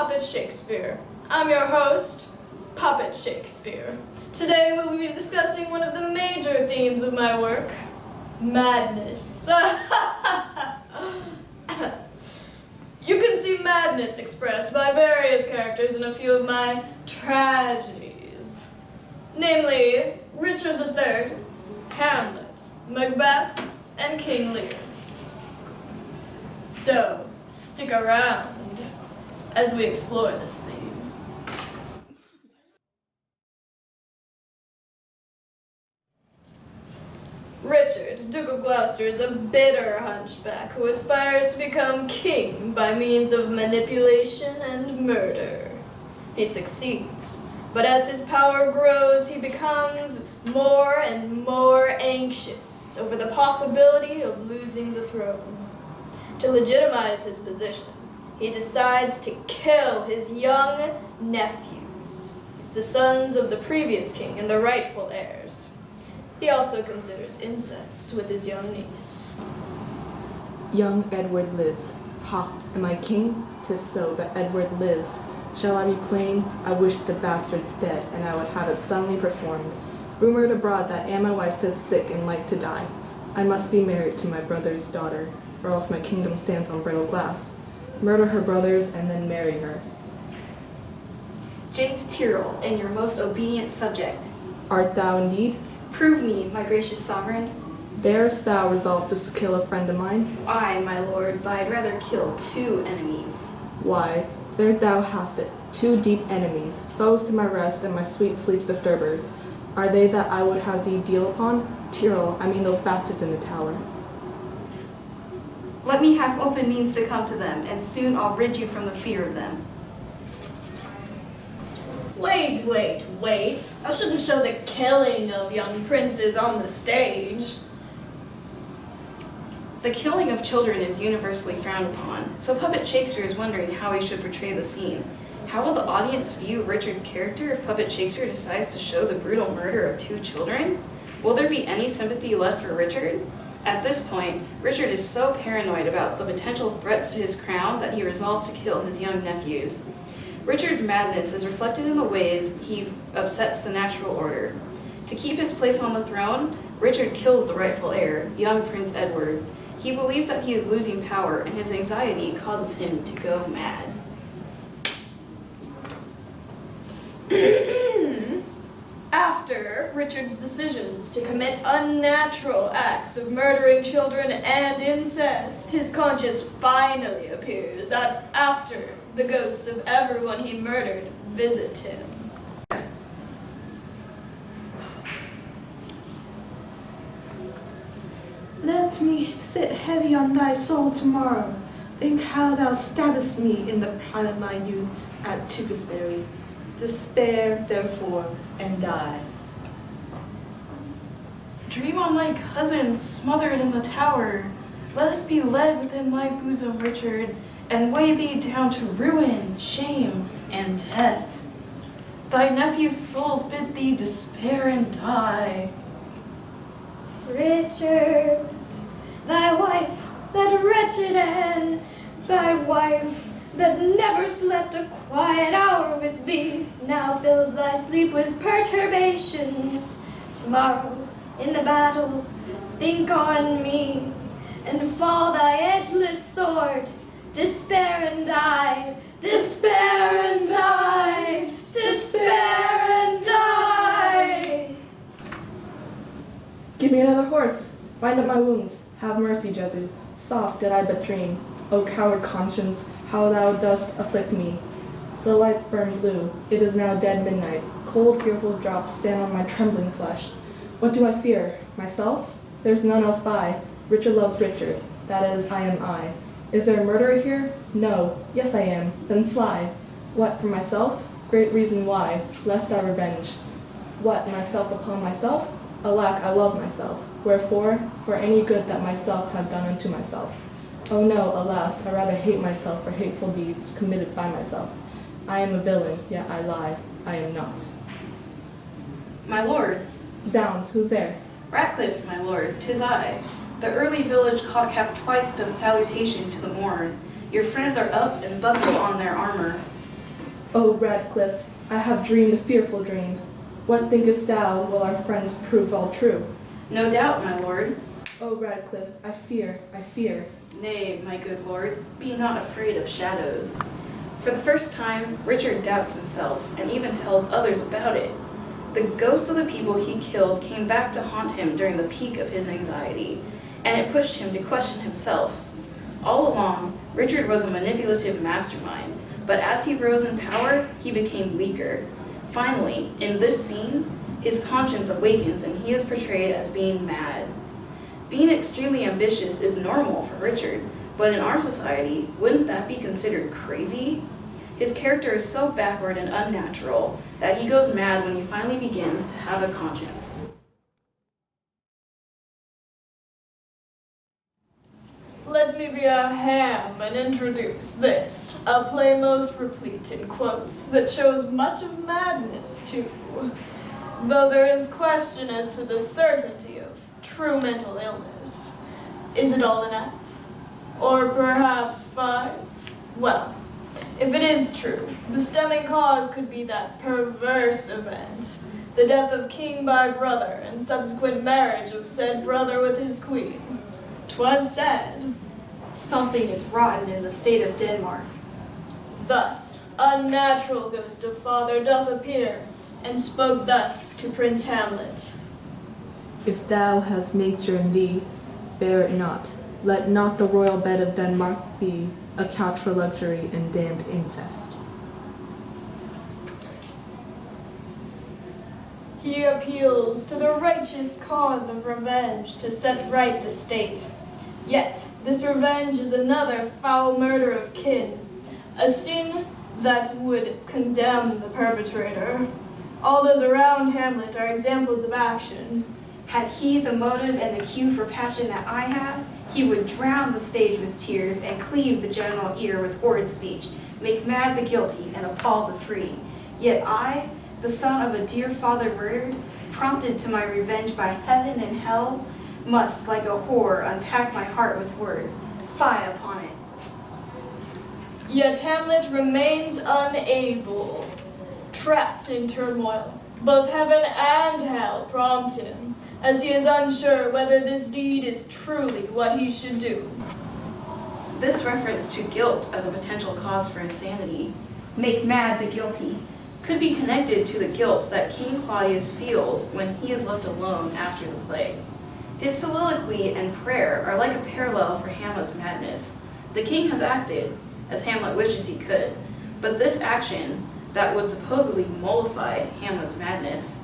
Puppet Shakespeare. I'm your host, Puppet Shakespeare. Today we'll be discussing one of the major themes of my work, madness. You can see madness expressed by various characters in a few of my tragedies, namely Richard III, Hamlet, Macbeth, and King Lear. So, stick around as we explore this theme. Richard, Duke of Gloucester, is a bitter hunchback who aspires to become king by means of manipulation and murder. He succeeds, but as his power grows, he becomes more and more anxious over the possibility of losing the throne. To legitimize his position, he decides to kill his young nephews, the sons of the previous king and the rightful heirs. He also considers incest with his young niece. Young Edward lives. Ha, am I king? 'Tis so, but Edward lives. Shall I be plain? I wish the bastard's dead, and I would have it suddenly performed. Rumored abroad that Anne my wife is sick and like to die. I must be married to my brother's daughter, or else my kingdom stands on brittle glass. Murder her brothers, and then marry her. James Tyrrell, and your most obedient subject. Art thou indeed? Prove me, my gracious sovereign. Darest thou resolve to kill a friend of mine? Aye, my lord, but I'd rather kill 2 enemies. Why, there thou hast it, 2 deep enemies, foes to my rest and my sweet sleep's disturbers. Are they that I would have thee deal upon? Tyrrell, I mean those bastards in the tower. Let me have open means to come to them, and soon I'll rid you from the fear of them. Wait. I shouldn't show the killing of young princes on the stage. The killing of children is universally frowned upon, so Puppet Shakespeare is wondering how he should portray the scene. How will the audience view Richard's character if Puppet Shakespeare decides to show the brutal murder of 2 children? Will there be any sympathy left for Richard? At this point, Richard is so paranoid about the potential threats to his crown that he resolves to kill his young nephews. Richard's madness is reflected in the ways he upsets the natural order. To keep his place on the throne, Richard kills the rightful heir, young Prince Edward. He believes that he is losing power, and his anxiety causes him to go mad. After Richard's decisions to commit unnatural acts of murdering children and incest, his conscience finally appears after the ghosts of everyone he murdered visit him. Let me sit heavy on thy soul tomorrow. Think how thou stabbedst me in the prime of my youth at Tewkesbury. Despair, therefore, and die. Dream on thy cousin smothered in the tower. Let us be led within thy bosom, Richard, and weigh thee down to ruin, shame, and death. Thy nephew's souls bid thee despair and die. Richard, thy wife, that wretched Anne, thy wife that never slept a quiet hour with thee, now fills thy sleep with perturbations. Tomorrow, in the battle, think on me, and fall thy edgeless sword. Despair and die, despair and die, despair and die. Give me another horse. Bind up my wounds. Have mercy, Jesu. Soft did I but dream. O coward conscience, how thou dost afflict me. The lights burn blue. It is now dead midnight. Cold, fearful drops stand on my trembling flesh. What do I fear? Myself? There's none else by. Richard loves Richard. That is, I am I. Is there a murderer here? No. Yes, I am. Then fly. What, for myself? Great reason why, lest I revenge. What, myself upon myself? Alack, I love myself. Wherefore? For any good that myself have done unto myself. Oh no, alas, I rather hate myself for hateful deeds committed by myself. I am a villain, yet I lie. I am not. My lord. Zounds, who's there? Ratcliffe, my lord, 'tis I. The early village cock hath twice done salutation to the morn. Your friends are up and buckle on their armor. O Radcliffe, I have dreamed a fearful dream. What thinkest thou, will our friends prove all true? No doubt, my lord. O Radcliffe, I fear, I fear. Nay, my good lord, be not afraid of shadows. For the first time, Richard doubts himself and even tells others about it. The ghosts of the people he killed came back to haunt him during the peak of his anxiety, and it pushed him to question himself. All along, Richard was a manipulative mastermind, but as he rose in power, he became weaker. Finally, in this scene, his conscience awakens and he is portrayed as being mad. Being extremely ambitious is normal for Richard, but in our society, wouldn't that be considered crazy? His character is so backward and unnatural that he goes mad when he finally begins to have a conscience. Let me be a ham and introduce this, a play most replete in quotes that shows much of madness too, though there is question as to the certainty of true mental illness. Is it all an act? Or perhaps 5? Well, if it is true, the stemming cause could be that perverse event, the death of king by brother and subsequent marriage of said brother with his queen. 'Twas said, Something is rotten in the state of Denmark. thus a natural ghost of father doth appear, and spoke thus to Prince Hamlet. If thou hast nature in thee, bear it not. Let not the royal bed of Denmark be a couch for luxury and damned incest. He appeals to the righteous cause of revenge to set right the state. Yet this revenge is another foul murder of kin, a sin that would condemn the perpetrator. All those around Hamlet are examples of action. Had he the motive and the cue for passion that I have, he would drown the stage with tears and cleave the general ear with horrid speech, make mad the guilty and appall the free. Yet I, the son of a dear father murdered, prompted to my revenge by heaven and hell, must, like a whore, unpack my heart with words. Fie upon it. Yet Hamlet remains unable, trapped in turmoil. Both heaven and hell prompt him, as he is unsure whether this deed is truly what he should do. This reference to guilt as a potential cause for insanity Make mad the guilty. could be connected to the guilt that King Claudius feels when he is left alone after the play. His soliloquy and prayer are like a parallel for Hamlet's madness. The king has acted, as Hamlet wishes he could, but this action, that would supposedly mollify Hamlet's madness,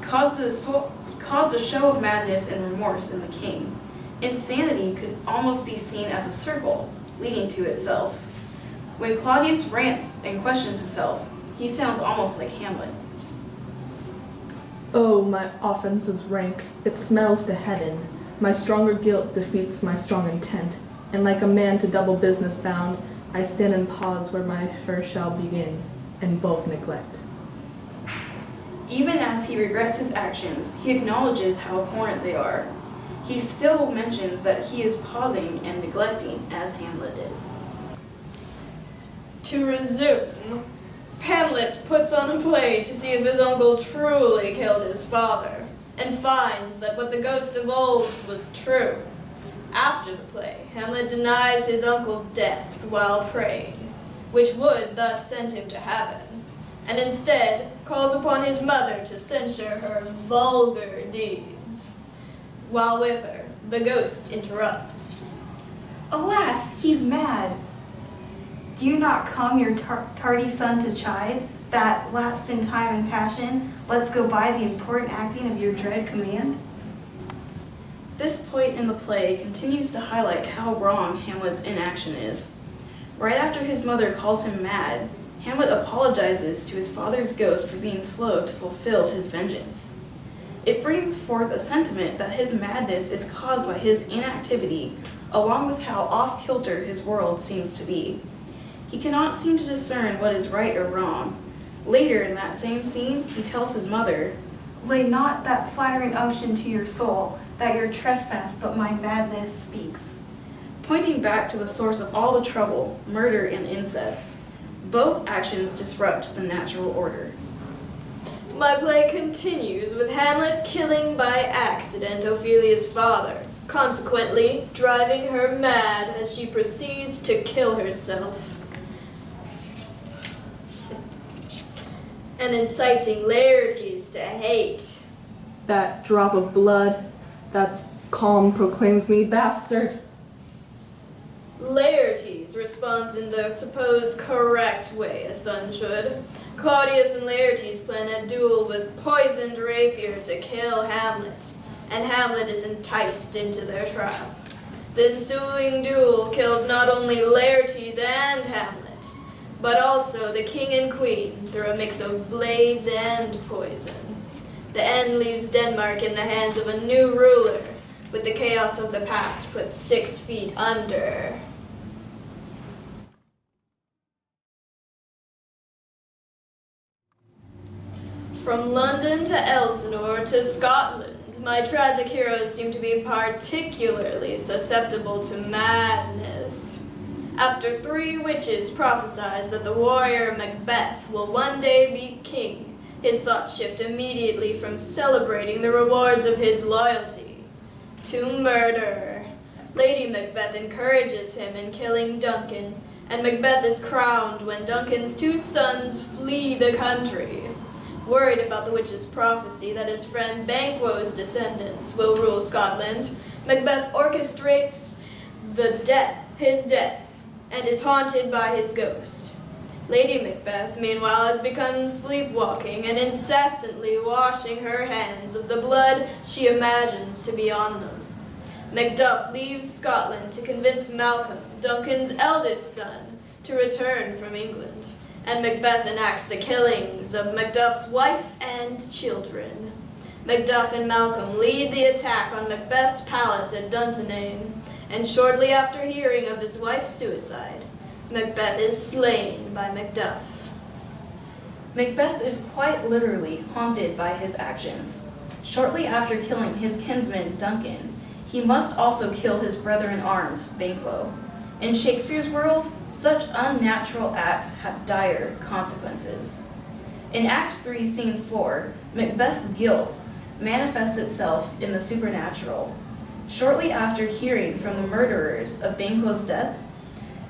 caused a show of madness and remorse in the king. Insanity could almost be seen as a circle, leading to itself. When Claudius rants and questions himself, he sounds almost like Hamlet. Oh, my offense is rank, it smells to heaven. My stronger guilt defeats my strong intent, and like a man to double business bound, I stand and pause where my first shall begin, and both neglect. Even as he regrets his actions, he acknowledges how abhorrent they are. He still mentions that he is pausing and neglecting as Hamlet is. To resume, Hamlet puts on a play to see if his uncle truly killed his father, and finds that what the ghost divulged was true. After the play, Hamlet denies his uncle death while praying, which would thus send him to heaven, and instead calls upon his mother to censure her vulgar deeds. While with her, the ghost interrupts. Alas, he's mad. Do you not come your tardy son to chide, that, lapsed in time and passion, lets go by the important acting of your dread command? This point in the play continues to highlight how wrong Hamlet's inaction is. Right after his mother calls him mad, Hamlet apologizes to his father's ghost for being slow to fulfill his vengeance. It brings forth a sentiment that his madness is caused by his inactivity, along with how off-kilter his world seems to be. He cannot seem to discern what is right or wrong. Later in that same scene, he tells his mother, Lay not that flattering unction to your soul, that your trespass but my madness speaks. pointing back to the source of all the trouble, murder and incest. Both actions disrupt the natural order. My play continues with Hamlet killing by accident Ophelia's father, consequently driving her mad as she proceeds to kill herself, and inciting Laertes to hate. That drop of blood, that's calm proclaims me bastard. Laertes responds in the supposed correct way a son should. Claudius and Laertes plan a duel with poisoned rapier to kill Hamlet, and Hamlet is enticed into their trap. The ensuing duel kills not only Laertes and Hamlet, but also the king and queen through a mix of blades and poison. The end leaves Denmark in the hands of a new ruler, with the chaos of the past put 6 feet under. From London to Elsinore to Scotland, my tragic heroes seem to be particularly susceptible to madness. After 3 witches prophesize that the warrior Macbeth will one day be king, his thoughts shift immediately from celebrating the rewards of his loyalty to murder. Lady Macbeth encourages him in killing Duncan, and Macbeth is crowned when Duncan's 2 sons flee the country. Worried about the witch's prophecy that his friend Banquo's descendants will rule Scotland, Macbeth orchestrates his death, and is haunted by his ghost. Lady Macbeth, meanwhile, has begun sleepwalking and incessantly washing her hands of the blood she imagines to be on them. Macduff leaves Scotland to convince Malcolm, Duncan's eldest son, to return from England, and Macbeth enacts the killings of Macduff's wife and children. Macduff and Malcolm lead the attack on Macbeth's palace at Dunsinane, and shortly after hearing of his wife's suicide, Macbeth is slain by Macduff. Macbeth is quite literally haunted by his actions. Shortly after killing his kinsman Duncan, he must also kill his brother-in-arms, Banquo. In Shakespeare's world, such unnatural acts have dire consequences. In Act 3, Scene 4, Macbeth's guilt manifests itself in the supernatural. Shortly after hearing from the murderers of Banquo's death,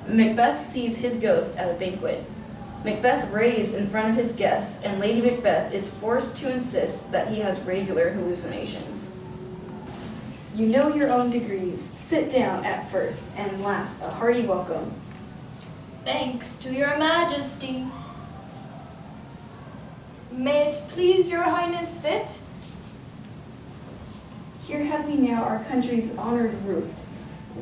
Macbeth sees his ghost at a banquet. Macbeth raves in front of his guests, and Lady Macbeth is forced to insist that he has regular hallucinations. You know your own degrees. Sit down at first, and last, a hearty welcome. Thanks to your majesty. May it please your highness sit? Here have we now our country's honored root,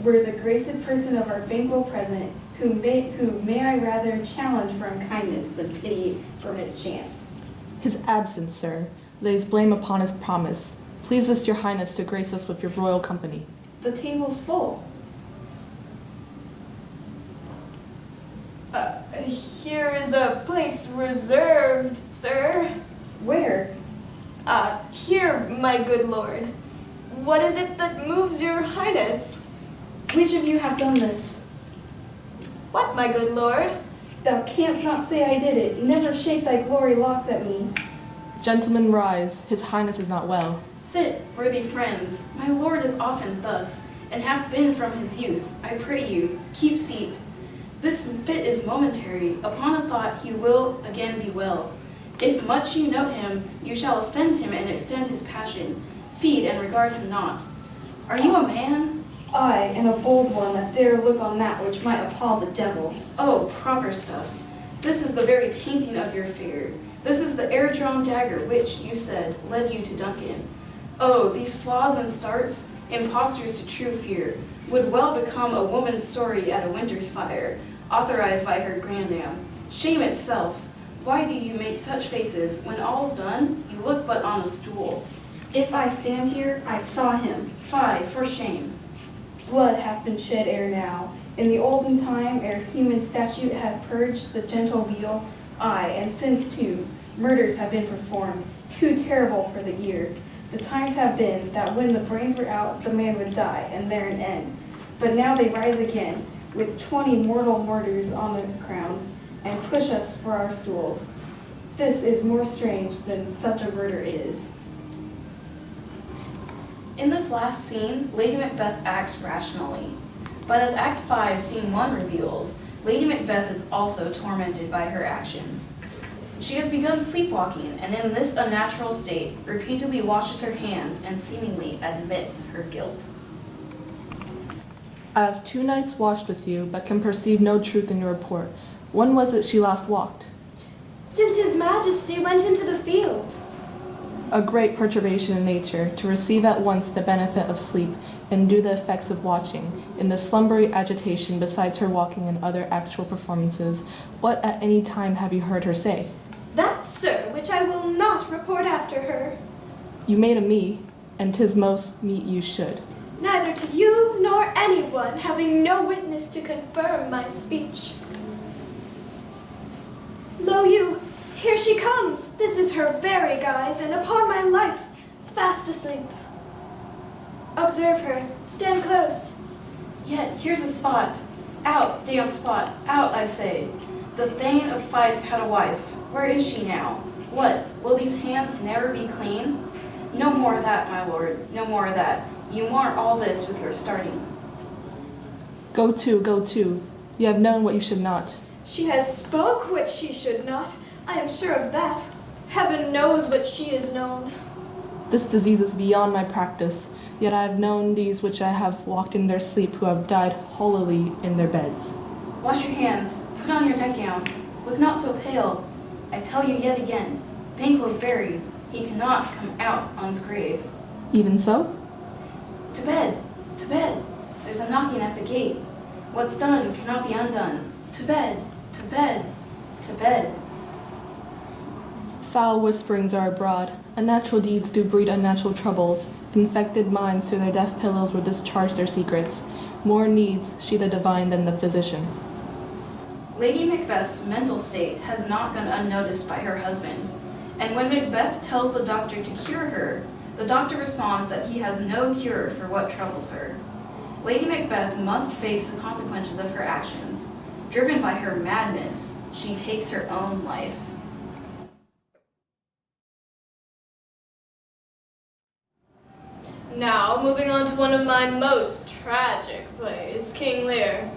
were the graced person of our Banquo present, who may I rather challenge from kindness than pity for mischance. His absence, sir, lays blame upon his promise. Please list your highness to grace us with your royal company. The table's full. Here is a place reserved, sir. Where? Here, my good lord. What is it that moves your highness? Which of you have done this? What, my good lord? Thou canst not say I did it. Never shake thy glory locks at me. Gentlemen, rise. His highness is not well. Sit, worthy friends. My lord is often thus, and hath been from his youth. I pray you, keep seat. This fit is momentary. Upon a thought he will again be well. If much you note him, you shall offend him and extend his passion. Feed and regard him not. Are you a man? I am a bold one that dare look on that which might appall the devil. Oh, proper stuff. This is the very painting of your fear. This is the air-drawn dagger which, you said, led you to Duncan. Oh, these flaws and starts, impostors to true fear, would well become a woman's story at a winter's fire, authorized by her grandam. Shame itself! Why do you make such faces? When all's done, you look but on a stool. If I stand here, I saw him. Fie, for shame. Blood hath been shed ere now. In the olden time, ere human statute had purged the gentle weal, aye, and since too, murders have been performed, too terrible for the ear. The times have been that when the brains were out, the man would die, and there an end. But now they rise again, with 20 mortal murders on their crowns, and push us for our stools. This is more strange than such a murder is. In this last scene, Lady Macbeth acts rationally. But as Act 5, Scene 1 reveals, Lady Macbeth is also tormented by her actions. She has begun sleepwalking, and in this unnatural state, repeatedly washes her hands and seemingly admits her guilt. I have 2 nights watched with you, but can perceive no truth in your report. When was it she last walked? Since His Majesty went into the field. A great perturbation in nature, to receive at once the benefit of sleep and do the effects of watching. In the slumbery agitation, besides her walking and other actual performances, what at any time have you heard her say? That, sir, which I will not report after her. You made a me, and 'tis most meet you should. Neither to you nor anyone, having no witness to confirm my speech. Lo you, here she comes. This is her very guise, and upon my life, fast asleep. Observe her. Stand close. Yet here's a spot. Out, damn spot. Out, I say. The Thane of Fife had a wife. Where is she now? What, will these hands never be clean? No more of that, my lord. No more of that. You mar all this with your starting. Go to, go to. You have known what you should not. She has spoke what she should not. I am sure of that. Heaven knows what she has known. This disease is beyond my practice, yet I have known these which I have walked in their sleep who have died holily in their beds. Wash your hands. Put on your nightgown. Look not so pale. I tell you yet again, Banquo's buried. He cannot come out on's grave. Even so? To bed. To bed. There's a knocking at the gate. What's done cannot be undone. To bed. To bed. To bed. Foul whisperings are abroad. Unnatural deeds do breed unnatural troubles. Infected minds through their deaf pillows will discharge their secrets. More needs she the divine than the physician. Lady Macbeth's mental state has not gone unnoticed by her husband, and when Macbeth tells the doctor to cure her, the doctor responds that he has no cure for what troubles her. Lady Macbeth must face the consequences of her actions. Driven by her madness, she takes her own life. Now, moving on to one of my most tragic plays, King Lear.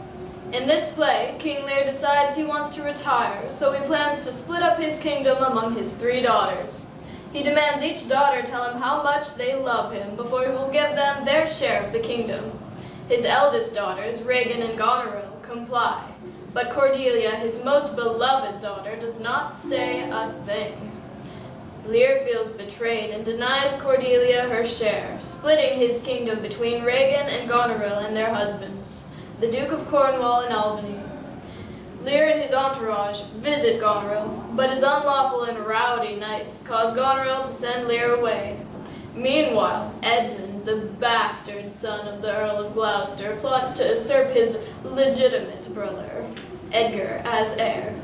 In this play, King Lear decides he wants to retire, so he plans to split up his kingdom among his 3 daughters. He demands each daughter tell him how much they love him before he will give them their share of the kingdom. His eldest daughters, Regan and Goneril, comply, but Cordelia, his most beloved daughter, does not say a thing. Lear feels betrayed and denies Cordelia her share, splitting his kingdom between Regan and Goneril and their husbands, the Duke of Cornwall and Albany. Lear and his entourage visit Goneril, but his unlawful and rowdy knights cause Goneril to send Lear away. Meanwhile, Edmund, the bastard son of the Earl of Gloucester, plots to usurp his legitimate brother, Edgar, as heir.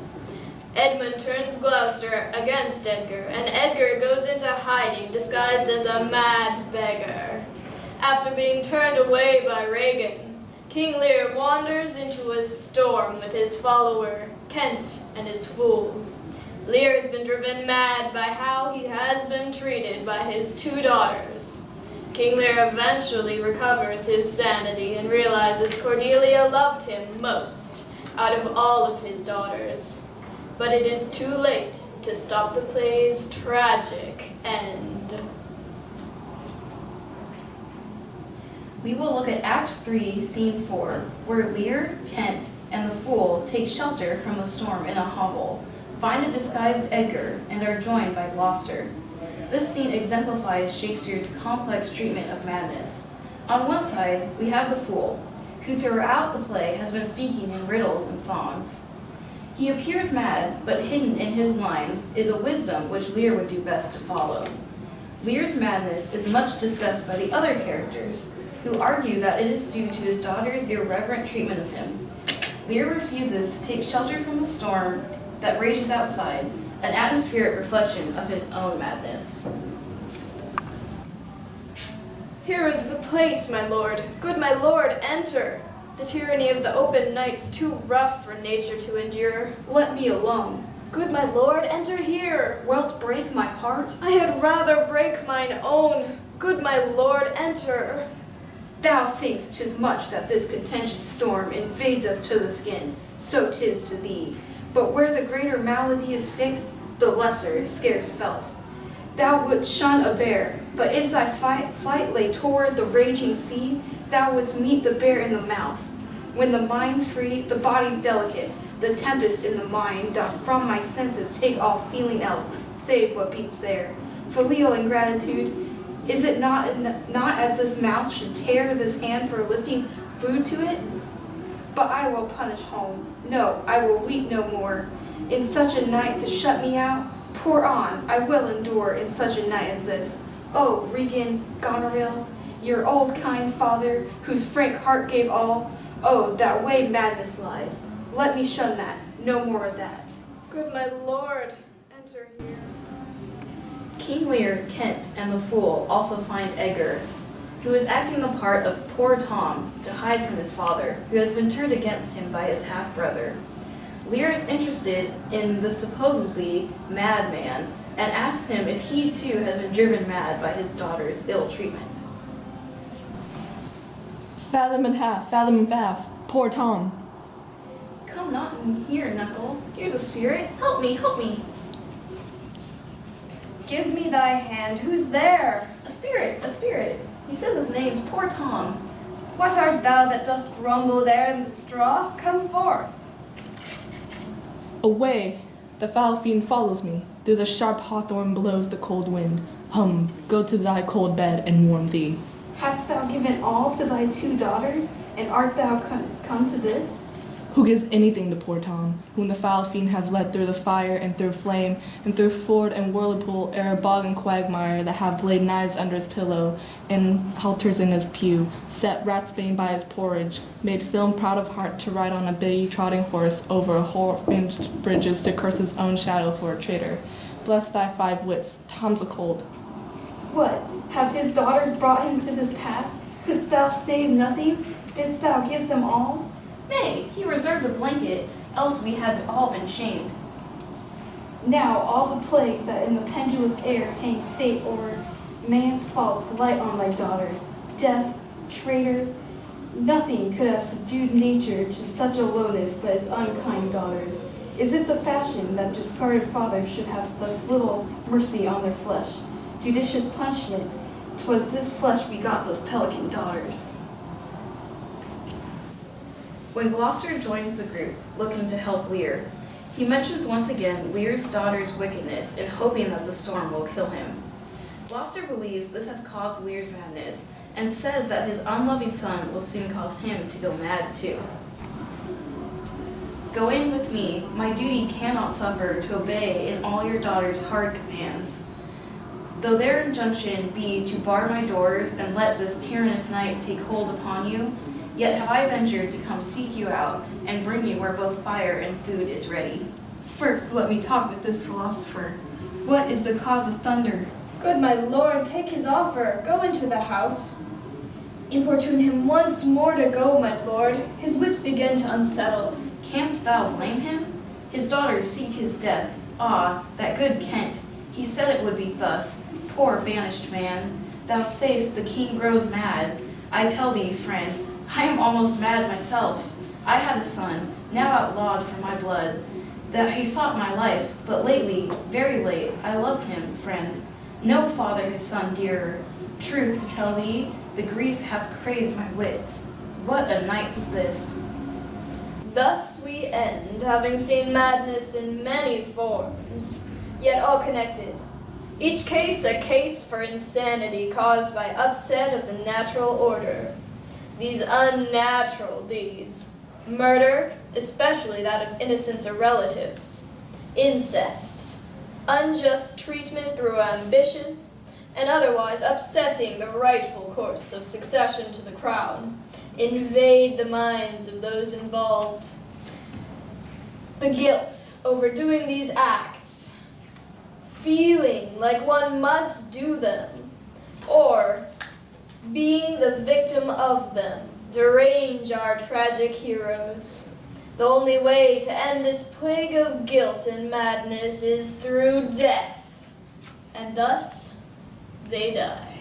Edmund turns Gloucester against Edgar, and Edgar goes into hiding disguised as a mad beggar. After being turned away by Regan, King Lear wanders into a storm with his follower, Kent, and his fool. Lear has been driven mad by how he has been treated by his 2 daughters. King Lear eventually recovers his sanity and realizes Cordelia loved him most out of all of his daughters. But it is too late to stop the play's tragic end. We will look at Act 3, Scene 4, where Lear, Kent, and the Fool take shelter from the storm in a hovel, find a disguised Edgar, and are joined by Gloucester. This scene exemplifies Shakespeare's complex treatment of madness. On one side, we have the Fool, who throughout the play has been speaking in riddles and songs. He appears mad, but hidden in his lines is a wisdom which Lear would do best to follow. Lear's madness is much discussed by the other characters, who argue that it is due to his daughter's irreverent treatment of him. Lear refuses to take shelter from the storm that rages outside, an atmospheric reflection of his own madness. Here is the place, my lord. Good my lord, enter. The tyranny of the open night's too rough for nature to endure. Let me alone. Good my lord, enter here. Wilt break my heart? I had rather break mine own. Good my lord, enter. Thou think'st 'tis much that this contentious storm invades us to the skin, so 'tis to thee. But where the greater malady is fixed, the lesser is scarce felt. Thou wouldst shun a bear, but if thy flight lay toward the raging sea, thou wouldst meet the bear in the mouth. When the mind's free, the body's delicate. The tempest in the mind doth from my senses take all feeling else, save what beats there. Filial ingratitude, is it not as this mouth should tear this hand for lifting food to it? But I will punish home. No, I will weep no more. In such a night to shut me out? Pour on, I will endure in such a night as this. Oh, Regan Goneril, your old kind father, whose frank heart gave all, oh, that way madness lies. Let me shun that, no more of that. Good my lord, enter here. King Lear, Kent, and the fool also find Edgar, who is acting the part of poor Tom to hide from his father, who has been turned against him by his half-brother. Lear is interested in the supposedly mad man and asks him if he too has been driven mad by his daughter's ill treatment. Fathom and half, fathom and half. Poor Tom. Come not in here, Knuckle. Here's a spirit. Help me, help me. Give me thy hand. Who's there? A spirit, a spirit. He says his name's Poor Tom. What art thou that dost grumble there in the straw? Come forth. Away! The foul fiend follows me. Through the sharp hawthorn blows the cold wind. Hum, go to thy cold bed and warm thee. Hadst thou given all to thy 2 daughters, and art thou come to this? Who gives anything to poor Tom, whom the foul fiend have led through the fire and through flame, and through ford and whirlpool, ere bog and quagmire, that have laid knives under his pillow, and halters in his pew, set ratsbane by his porridge, made film proud of heart to ride on a bay trotting horse over whore-inched bridges to curse his own shadow for a traitor. Bless thy 5 wits, Tom's a cold. What? Have his daughters brought him to this pass? Couldst thou save nothing? Didst thou give them all? Nay, he reserved a blanket, else we had all been shamed. Now all the plagues that in the pendulous air hang fate o'er man's faults light on thy daughters. Death, traitor, nothing could have subdued nature to such a lowness but his unkind daughters. Is it the fashion that discarded fathers should have thus little mercy on their flesh? Judicious punishment, 'twas this flesh begot those pelican daughters. When Gloucester joins the group, looking to help Lear, he mentions once again Lear's daughter's wickedness and hoping that the storm will kill him. Gloucester believes this has caused Lear's madness and says that his unloving son will soon cause him to go mad too. Go in with me, my duty cannot suffer to obey in all your daughter's hard commands. Though their injunction be to bar my doors and let this tyrannous night take hold upon you, yet have I ventured to come seek you out and bring you where both fire and food is ready. First, let me talk with this philosopher. What is the cause of thunder? Good my lord, take his offer. Go into the house. Importune him once more to go, my lord. His wits begin to unsettle. Canst thou blame him? His daughters seek his death. Ah, that good Kent, he said it would be thus. Poor banished man, thou say'st the king grows mad. I tell thee, friend, I am almost mad myself. I had a son, now outlawed for my blood, that he sought my life, but lately, very late, I loved him, friend. No father his son dearer. Truth to tell thee, the grief hath crazed my wits. What a night's this! Thus we end, having seen madness in many forms, yet all connected. Each case a case for insanity caused by upset of the natural order. These unnatural deeds, murder, especially that of innocents or relatives, incest, unjust treatment through ambition, and otherwise upsetting the rightful course of succession to the crown, invade the minds of those involved. The guilt over doing these acts, feeling like one must do them, or being the victim of them, derange our tragic heroes. The only way to end this plague of guilt and madness is through death. And thus, they die.